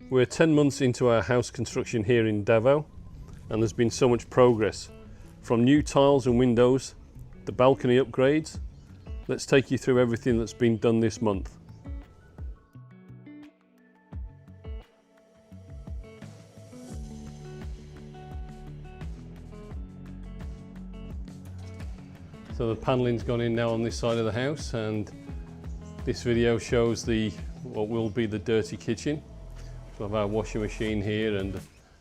We're 10 months into our house construction here in Davao, and there's been so much progress. From new tiles and windows, the balcony upgrades. Let's take you through everything that's been done this month. So the panelling's gone in now on this side of the house, and this video shows what will be the dirty kitchen. We have our washing machine here and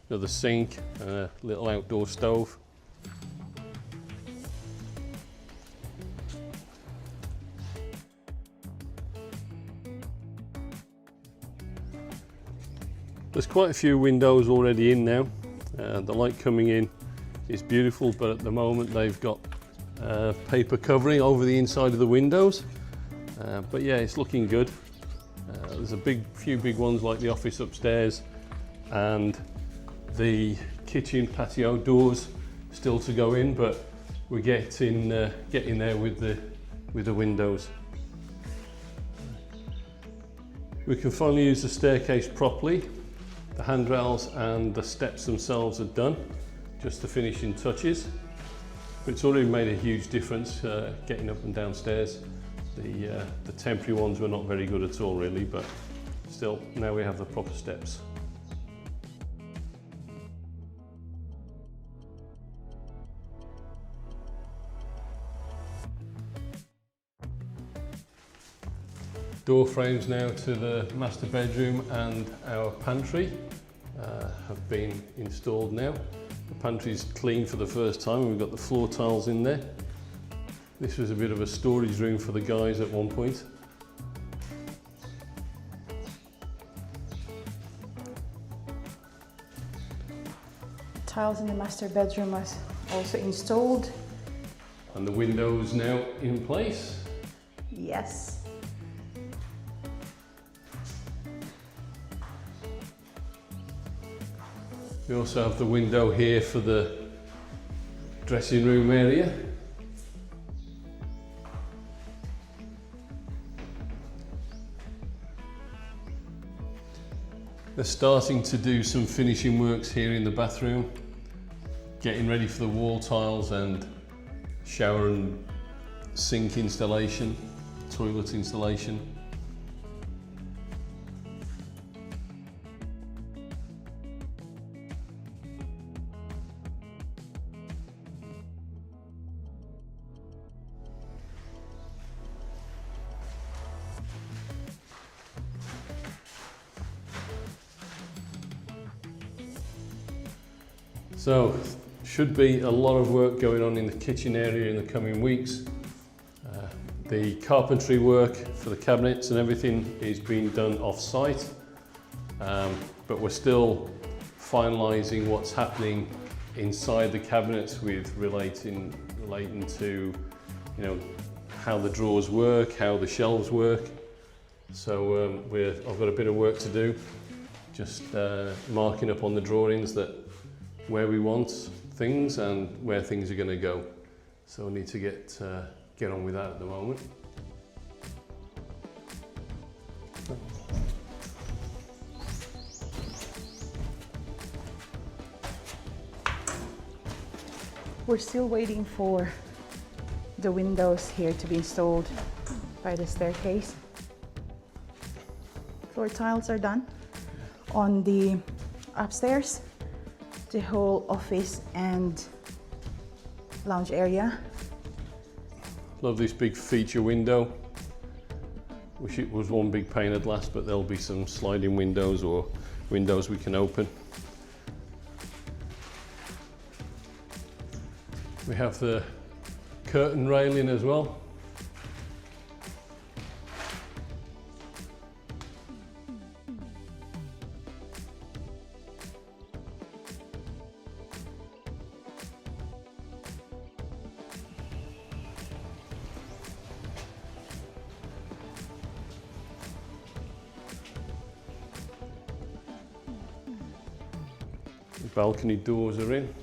another sink and a little outdoor stove. There's quite a few windows already in now. The light coming in is beautiful, but at the moment they've got paper covering over the inside of the windows. But yeah, it's looking good. There's a few big ones like the office upstairs and the kitchen patio doors still to go in, but we're getting there with the windows. We can finally use the staircase properly. The handrails and the steps themselves are done, just the finishing touches. But it's already made a huge difference getting up and downstairs. The temporary ones were not very good at all really, but still now we have the proper steps. Door frames now to the master bedroom and our pantry have been installed now. The pantry's clean for the first time and we've got the floor tiles in there. This was a bit of a storage room for the guys at one point. Tiles in the master bedroom was also installed. And the windows now in place. Yes. We also have the window here for the dressing room area. They're starting to do some finishing works here in the bathroom, getting ready for the wall tiles and shower and sink installation, toilet installation. So, should be a lot of work going on in the kitchen area in the coming weeks. The carpentry work for the cabinets and everything is being done off-site, but we're still finalising what's happening inside the cabinets with relating to, you know, how the drawers work, how the shelves work. So I've got a bit of work to do, just marking up on the drawings that where we want things and where things are going to go. So I need to get on with that at the moment. We're still waiting for the windows here to be installed by the staircase. Floor tiles are done on the upstairs, the whole office and lounge area. Love this big feature window. Wish it was one big pane at last, but there'll be some sliding windows or windows we can open. We have the curtain railing as well. The balcony doors are in,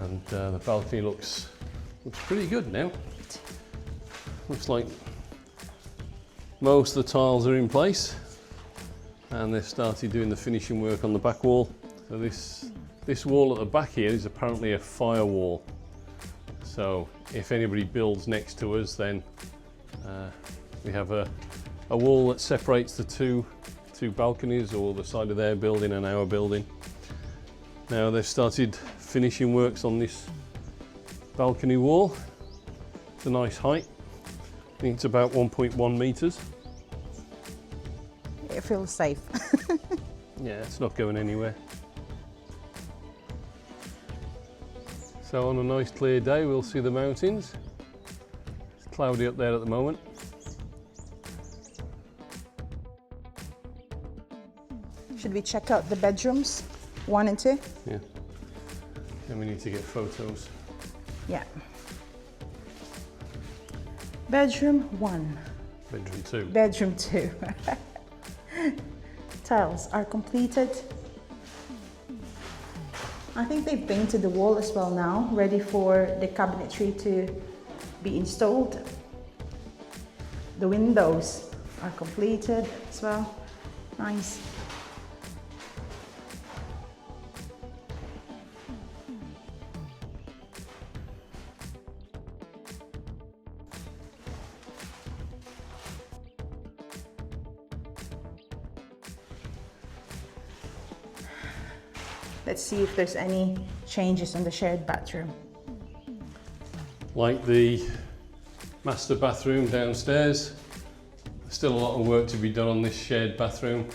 and the balcony looks pretty good now. Looks like most of the tiles are in place. and they've started doing the finishing work on the back wall. So this wall at the back here is apparently a firewall. So if anybody builds next to us, then we have a wall that separates the two balconies, or the side of their building and our building. Now they've started finishing works on this balcony wall. It's a nice height. I think it's about 1.1 meters. It feels safe. Yeah, it's not going anywhere. So on a nice clear day we'll see the mountains. It's cloudy up there at the moment. Should we check out the bedrooms, 1 and 2? Yeah. Then we need to get photos. Yeah. Bedroom 1. Bedroom 2. Bedroom 2. Tiles are completed. I think they've painted the wall as well now, ready for the cabinetry to be installed. The windows are completed as well. Nice. Let's see if there's any changes in the shared bathroom. Like the master bathroom downstairs, there's still a lot of work to be done on this shared bathroom.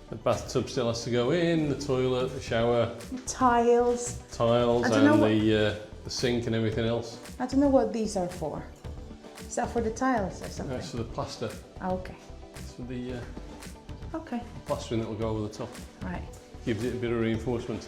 The bathtub still has to go in, the toilet, the shower, Tiles. tiles, and the sink and everything else. I don't know what these are for. Is that for the tiles or something? That's for the plaster. Okay. It's for the Okay. plastering that will go over the top. Right. Gives it a bit of reinforcement.